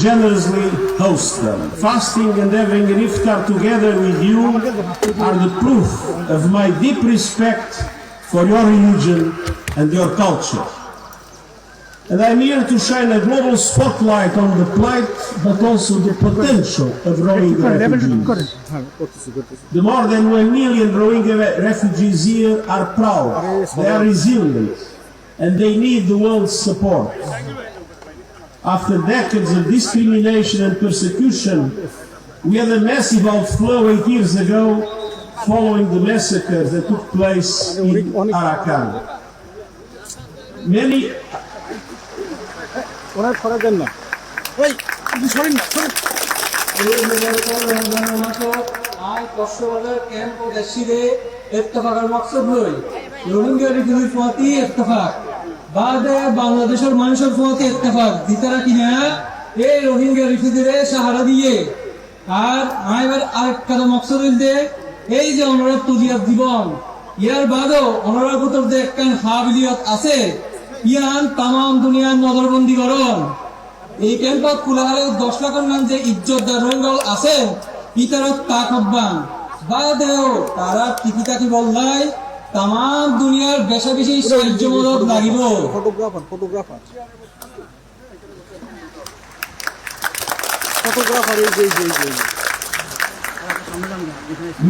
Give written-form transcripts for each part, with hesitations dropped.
generously host them. Fasting and having an iftar together with you are the proof of my deep respect for your religion and your culture. And I'm here to shine a global spotlight on the plight, but also the potential of Rohingya refugees. The more than 1 million Rohingya refugees here are proud, they are resilient, and they need the world's support. After decades of discrimination and persecution, we had a massive outflow 8 years ago following the massacres that took place in Arakan. Many বাংলাদেশের মানুষের প্রতি ইত্তেফাক দিতারা কিনা এই রোহিঙ্গা রিফিউজিরে সাহারা দিয়ে আর আইবার আরেকটা মকসদ হইতে এই যে ওনারা তুজিয়াত জীবন ইয়ার বাদও ওনারা ভিতর যে একখান হাবিলিয়ত আছে ইয়ান তামাম দুনিয়ার নজরবন্দি করন এই ক্যাম্পত কুলাহারে 10 লাখের নাম যে ইজ্জতদার রোহিঙ্গা আছে ইতারা তাকবান বাদেও তারা টিকিটাকি বললাই তামাম দুনিয়ার বেশা বেশি সাহায্য মদত লাগিব photographer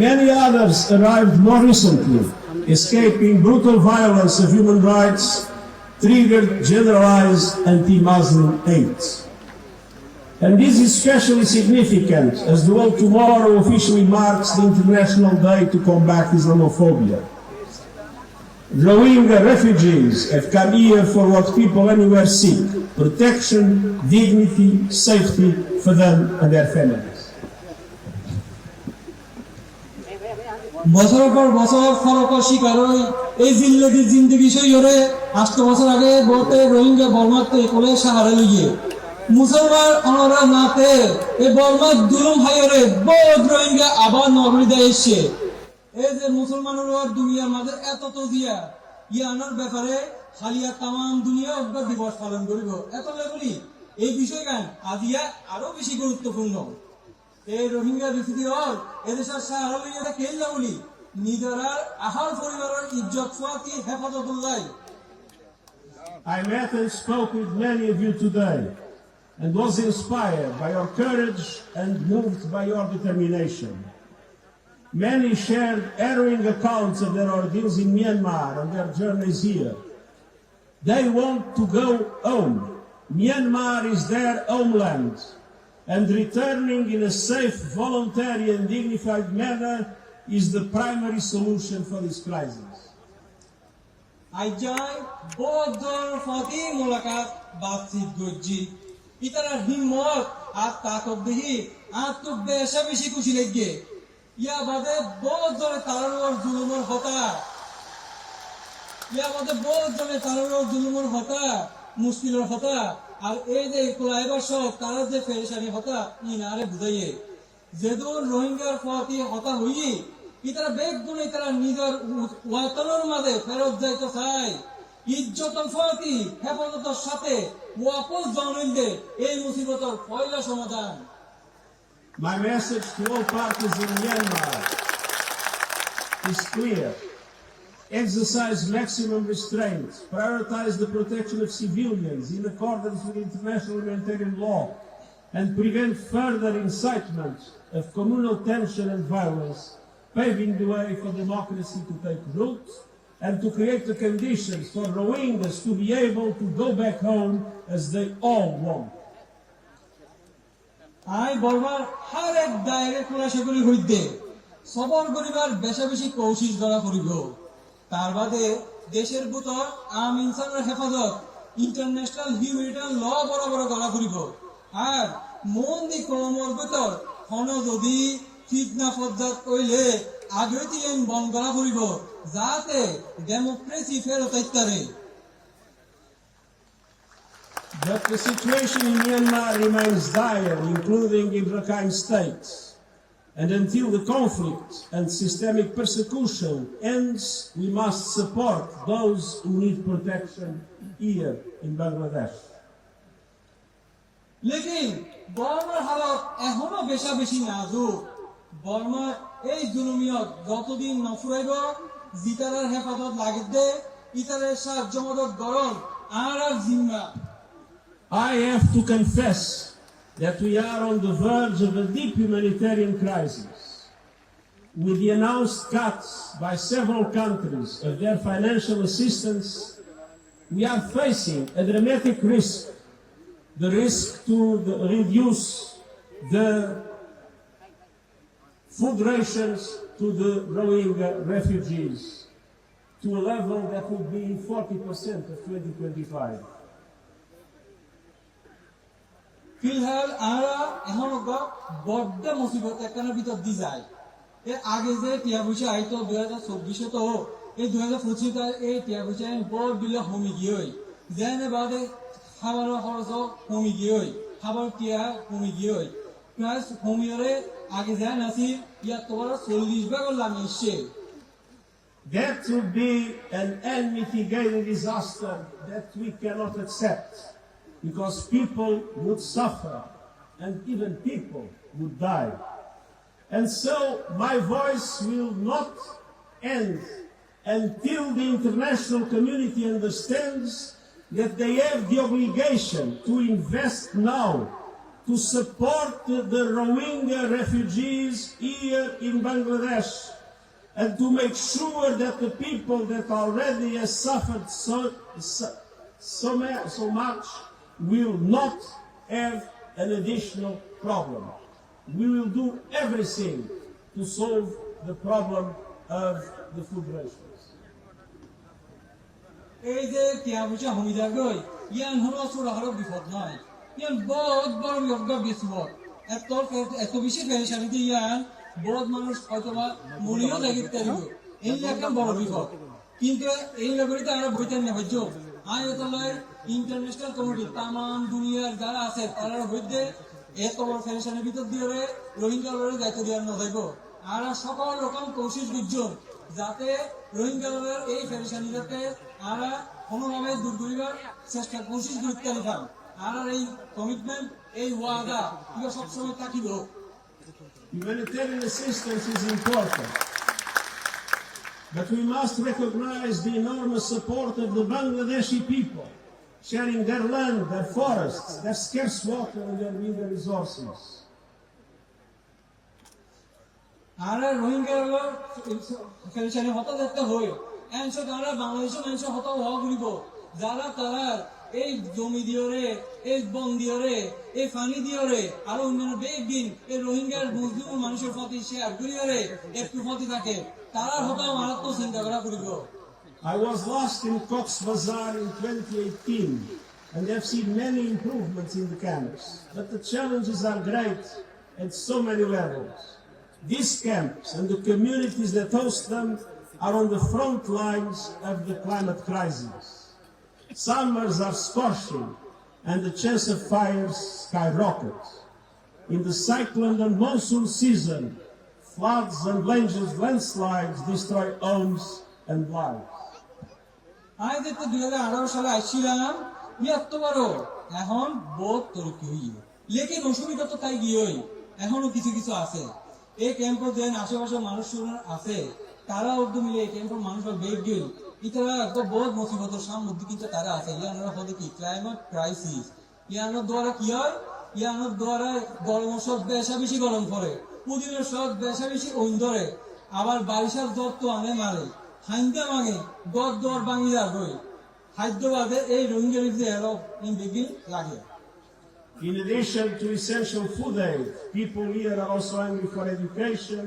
Many others arrived more recently, escaping brutal violence of human rights, triggered generalized anti-Muslim hate. And this is especially significant as the world tomorrow officially marks the International Day to combat Islamophobia. Rohingya refugees have come here for what people anywhere seek: protection, dignity, safety for them and their families. বছরের পর বছর ফরকের শিকার হই এই জিল্লতির জিন্দেগি সইরে 8 বছর আগে বলতে রোহিঙ্গা বর্মাতে কোলে সাহারা লইয়ে মুসলমান অনরা নাতে এই বর্মা দুলুম হাইরে বহুত রোহিঙ্গা আবার নগরীতে এসে এই যে মুসলমানের আর দুনিয়ার মাঝে এত তো দিয়া ইয়ানোর ব্যাপারে খালিয়া তামাম দুনিয়া অগ্র দিবস পালন করিব এত লেগুলি এই বিষয়গান আজিয়া আরো বেশি গুরুত্বপূর্ণ এই রোহিঙ্গা রিফিউজি হল এদেশের সাহারা লইয়া কেল্লা বলি নিজেরা আহার পরিবারের ইজ্জত ফুয়াতি হেফাজতুল্লাহ I met and spoke with many of you today and was inspired by your courage and moved by your determination. Many shared harrowing accounts of their ordeals in Myanmar and their journeys here. They want to go home. Myanmar is their homeland, and returning in a safe, voluntary and dignified manner is the primary solution for this crisis. আইজাই বদর ফাতি মোলাকাত বাতচিত গজ্জি ইতারা হিম্মত আর তাকত দেহি আর তো বেশা বেশি খুশি লাগে ইয়া বাদে বহুত জনে তারার জুলুমের হতা মুশকিলের হতা আর এই যে কোলাইবার সব তারা যে ফেরেশানি হতা ইনারে বুঝাইয়ে যেদুন রোহিঙ্গার ফাতি হতা হই ইতারা বেগ গুণে তারা নিজের ওয়াতনের মাঝে ফেরত যাইতে চায় ইজ্জতল ফাতি হেফাজতের সাথে ওয়াপস জানাইলে এই মুসিবতের পয়লা সমাধান My message to all parties in Myanmar is clear. Exercise maximum restraint, prioritize the protection of civilians in accordance with international humanitarian law, and prevent further incitement of communal tension and violence, paving the way for democracy to take root and to create the conditions for Rohingyas to be able to go back home as they all want. আই বর্মার হার এক দায়রে খোলাসাগুলি হইতে সবর করিবার বেশা বেশি কৌশিশ করা করিব তার বাদে দেশের ভিতর আম ইনসানের হেফাজত ইন্টারন্যাশনাল হিউম্যানিটারিয়ান ল বরাবর করা করিব আর মন দি কলমর ভিতর হন যদি ফিতনা ফজ্জাত কইলে আগে দিয়ে বন্ধ করা করিব যাতে ডেমোক্রেসি ফেরত আইতারে But the situation in Myanmar remains dire, including in Rakhine State. And until the conflict and systemic persecution ends, we must support those who need protection here in Bangladesh. লেকিন বর্মার হালত এখনো বেশি নাজুক। বর্মার এই জুলুমিয়ত যতদিন নফুরাইব জিতারার হেফাজত লাগিত দে ইতারের সাহায্য মদত গরম আর জিম্মা। I have to confess that we are on the verge of a deep humanitarian crisis. With the announced cuts by several countries of their financial assistance, we are facing a dramatic risk. The risk to reduce the food rations to the Rohingya refugees to a level that would be 40% of 2025. ফিলহাল আমরা এখন বড্ড মুসিবত একখানের ভিতর দি যায়। এর আগে যে টিয়া পয়সা আইতো 2024 তো এই 2025 এই টিয়া পয়সা বড় বিলে কমি গিয়ে যেনে বাদে খাবার খরচ কমি গিয়ে খাবার টিয়া কমি গিয়ে প্লাস কমিয়রে আগে যায় নাসি ইয়া তোমার 40 ভাগ লামি এসে। That would be an unmitigated disaster that we cannot accept, because people would suffer and even people would die. And so my voice will not end until the international community understands that they have the obligation to invest now to support the Rohingya refugees here in Bangladesh, and to make sure that the people that already have suffered so much will not have an additional problem. We will do everything to solve the problem of the food rations. এই যে টিয়া পয়সা হমিদা গই ইয়ান হলো ছোড়া হলো বিপদ নয়, ইয়ান বহুত বড় বিপদ। এত বেশি পেরেশানি দিয়ে ইয়ান বহুত মানুষ হয়তো বা মরিও লাগিতে পারিব, এই একটা বড় বিপদ। কিন্তু এই ব্যাপারে আমরা বইতেন না ভাজ্য আয়তলায় ইন্টারন্যাশনাল কমিটি তামাম দুনিয়ার যারা আছে তারা বইতে এত বড় পেরেশানির ভিতর দিয়ে রোহিঙ্গাদের দায়িত্ব দেওয়ার না যাইব। আর সকল রকম কোশিশ বুঝুন যাতে রোহিঙ্গাদের এই পেরেশানিটাকে আমরা কোনোভাবে দূর করিবার চেষ্টা কোশিশ করতে নিতাম। আর এই কমিটমেন্ট এই ওয়াদা এগুলো সবসময় থাকিব। Humanitarian assistance is important, but we must recognize the enormous support of the Bangladeshi people, sharing their land, their forests, their scarce water and their mineral resources. আর রোহিঙ্গা পেরেশানি হতা দেখতে হয় এনশো তারা বাংলাদেশের মানুষ হতা হওয়া ঘুরিব যারা তারা এই জমি দিয়রে এই বন দিয়রে এই পানি দিয়রে আর অন্যান্য বেগিন এই রোহিঙ্গার মুসলিম মানুষের প্রতি শেয়ার করিয়রে একটু প্রতি থাকে তারা হতা মারাত্মক চিন্তা করা করিব। I was last in Cox's Bazar in 2018 and have seen many improvements in the camps, but the challenges are great at so many levels. These camps and the communities that host them are on the front lines of the climate crisis. Summers are scorching and the chance of fires skyrockets. In the cyclone and monsoon season, floods and landslides destroy homes and lives. আজ তো 2018 সালে আসছিলাম এত বড় এখন বহুত তরক্কি হইল, লেকিন অসুবিধা তো তাই গিয়েই এখনো কিছু কিছু আছে। এই ক্যাম্প যেন আশেপাশে মানুষ আছে তারা উদ্যোগ মিলে এই ক্যাম্পের মানুষ বেগ গেল ইতারা তো বহুত মুসিবতের সামনে কিন্তু তারা আছে। ইয়ানোর হলে কি ক্লাইমেট ক্রাইসিস, ইয়ানোর দ্বারা কি হয়, ইয়ানোর দ্বারা গরম সব বেশি গরম পড়ে, পুদিনের সব বেশি ওই ধরে, আবার বারিশার জ্বর তো আনে মারে হাইন্দা মাগে গদ দর ভাঙি যাবে খাদ্যবাদে এই রোহিঙ্গা বেগিন লাগে। In addition to essential food aid, people here are also hungry for education,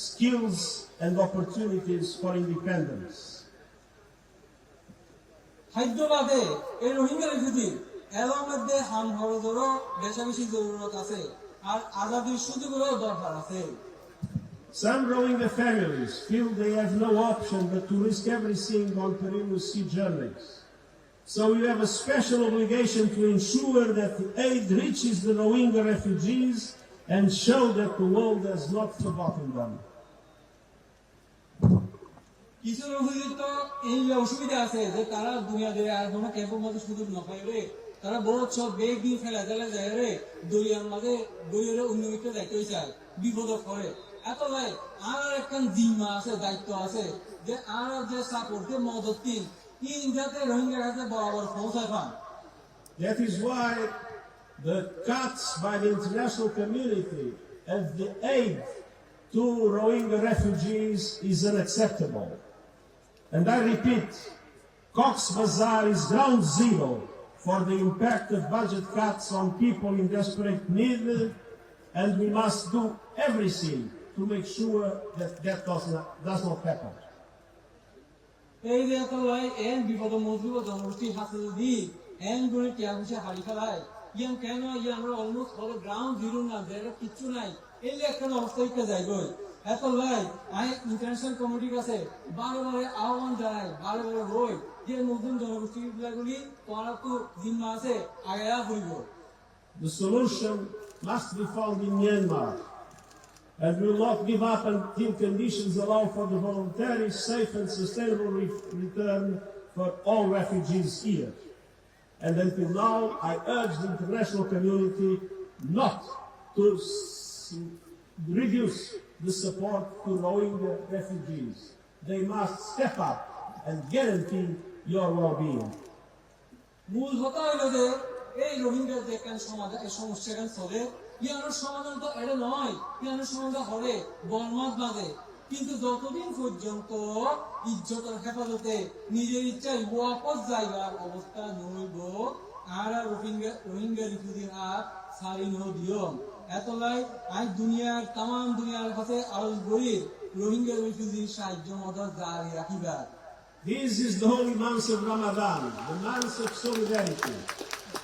skills and opportunities for independence. খাদ্যবাদে এই রোহিঙ্গা রিফিউজি এর মধ্যে হাম খরচেরও বেশি জরুরত আছে আর আজাদির সুযোগেরও দরকার আছে। Some Rohingya families feel they have no option but to risk everything on perilous sea journeys. So we have a special obligation to ensure that the aid reaches the Rohingya refugees and show that the world has not forgotten them. কিছু রোহিঙ্গা তো এই অসুবিধা আছে যে তারা দুনিয়া দেয় আর কোনো ক্যাম্পের মধ্যে সুযোগ না পাইলে তারা বহুত সব বেগ দিয়ে ফেলা দিলে যায় রে দরিয়ার মাঝে দরিয়ারে উন্নমিত যাইতে চায় বিপদ করে এত ভাই আর একখান জিম্মা আছে দায়িত্ব আছে যে আর যে সাপোর্টে মদত দিন যাতে রোহিঙ্গা কাছে বরাবর পৌঁছায় পান That is why the cuts by the international community of the aid to Rohingya refugees is unacceptable. And I repeat, Cox's Bazar is ground zero for the impact of budget cuts on people in desperate need, and we must do everything to make sure that that does not happen. এই যে এত ভাই N বিপদ মজুব জনগোষ্ঠী হাতে যদি N করে টিয়া ঘুষে হারি ফেলায় ইয়ান কেন আমরা অলমোস্ট হলো গ্রাউন্ড জিরো না জায়গা কিচ্ছু নাই এই যে একটা অবস্থা ইতে যাই গই এত ভাই আই ইন্টারন্যাশনাল কমিটির কাছে বারে বারে আহ্বান জানাই বারে বারে হই যে নতুন জনগোষ্ঠী গুলি তোরা তো জিম্মা আছে আগায়া হইব The solution must be found in Myanmar, and we will not give up until conditions allow for the voluntary, safe and sustainable return for all refugees here. And until now, I urge the international community not to reduce the support to Rohingya refugees. They must step up and guarantee your well-being. মূল কথা হলো যে এই রোহিঙ্গা যে কেন সমাধান এই সমস্যা কেন চলে ইয়ানোর সমাধান তো এটা নয় ইয়ানোর সমাধান হবে বর্মাত বাদে কিন্তু যতদিন পর্যন্ত ইজ্জতের হেফাজতে নিজের ইচ্ছায় ওয়াপস যাইবার অবস্থা নইব আর রোহিঙ্গা রিফিউজি আর সারি ন দিও এতলাই আজ দুনিয়ার তাম দুনিয়ার কাছে আওয়াজ করি রোহিঙ্গা রিফিউজি সাহায্য মদত জারি রাখিবার This is the holy month of Ramadan, the month of solidarity.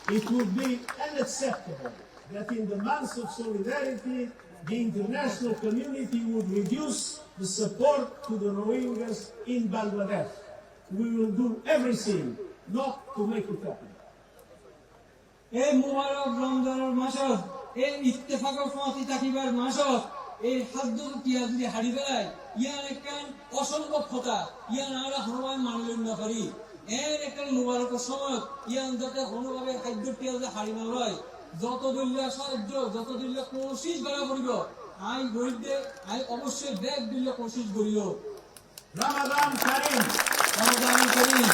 It would be unacceptable that in the month of solidarity, the international community would reduce the support to the Rohingyas in Bangladesh. We will do everything not to make it happen. এই মুবারক রমজানের মাসত এই ইত্তেফাকের ফাঁকি থাকিবার মাসত এই হাদ্দুর টিয়া যদি হারি ফেলায় ইয়ার একখান অসম্ভব কথা ইয়ান আমরা হনুমান মানলেন না পারি এর একখান মুবারকের সময় ইয়ান যাতে কোনোভাবে হাদ্দুর টিয়া যদি হারি না হয় যত দলীয় সাহায্য যত দলীয় কোশিশ করা করিব আই গরিবদের আই অবশ্যই ব্যাগ দলীয় কোশিশ করিল Ramadan Kareem! রমজান করিম